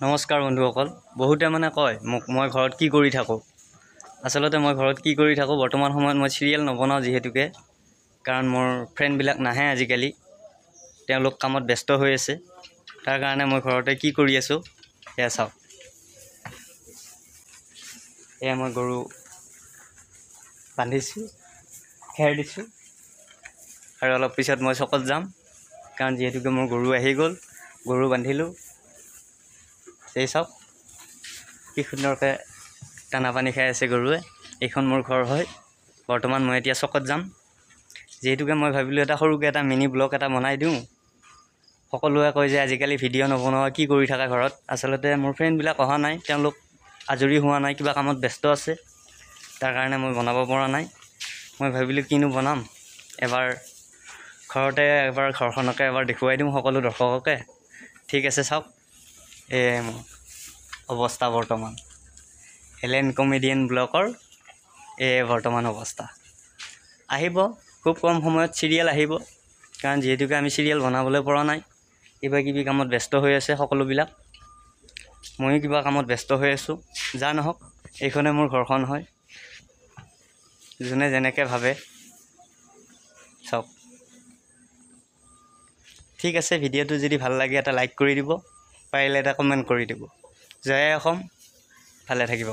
নমস্কাৰ বন্ধুসকল। বহুতে কয় মোক মই ঘৰত কি কৰি থাকোঁ। আচলতে মই ঘৰত কি কৰি থাকোঁ, বৰ্তমান সময়ত মই চিৰিয়েল নবনাওঁ যিহেতুকে, কাৰণ মোৰ ফ্ৰেণ্ডবিলাক নাহে আজিকালি, তেওঁলোক কামত ব্যস্ত হৈ আছে। তাৰ কাৰণে মই ঘৰতে কি কৰি আছোঁ সেয়া চাওক। এয়া মই গৰু বান্ধিছোঁ, খেৰ দিছোঁ, আৰু অলপ পিছত মই চকত যাম, কাৰণ যিহেতুকে মোৰ গৰু আহি গ'ল। গৰু বান্ধিলোঁ, এই চাওক কি সুন্দৰকৈ দানা পানী খাই আছে গৰুৱে। এইখন মোৰ ঘৰ হয়। বৰ্তমান মই এতিয়া চকত যাম, যিহেতুকে মই ভাবিলোঁ এটা সৰুকৈ এটা মিনি ব্লগ এটা বনাই দিওঁ। সকলোৱে কয় যে আজিকালি ভিডিঅ' নবনোৱা, কি কৰি থাকা ঘৰত। আচলতে মোৰ ফ্ৰেণ্ডবিলাক অহা নাই, তেওঁলোক আজৰি হোৱা নাই, কিবা কামত ব্যস্ত আছে। তাৰ কাৰণে মই বনাব পৰা নাই। মই ভাবিলোঁ কিনো বনাম, এবাৰ ঘৰখনকে এবাৰ দেখুৱাই দিওঁ সকলো দৰ্শককে। ঠিক আছে, চাওক এয়াই মোৰ অৱস্থা বৰ্তমান। এলেন কমেডিয়ান ব্লগৰ বৰ্তমান অৱস্থা। আহিব খুব কম সময়ত চিৰিয়েল আহিব, কাৰণ যিহেতুকে আমি চিৰিয়েল বনাবলৈ পৰা নাই, কিবা কিবি কামত ব্যস্ত হৈ আছে সকলোবিলাক। ময়ো কিবা কামত ব্যস্ত হৈ আছোঁ। যা নহওক, এইখনে মোৰ ঘৰখন হয়। যোনে যেনেকৈ ভাবে চাওক। ঠিক আছে, ভিডিঅ'টো যদি ভাল লাগে এটা লাইক কৰি দিব, পাৰিলে এটা কমেণ্ট কৰি দিব। জয় অসম, ভালে থাকিব।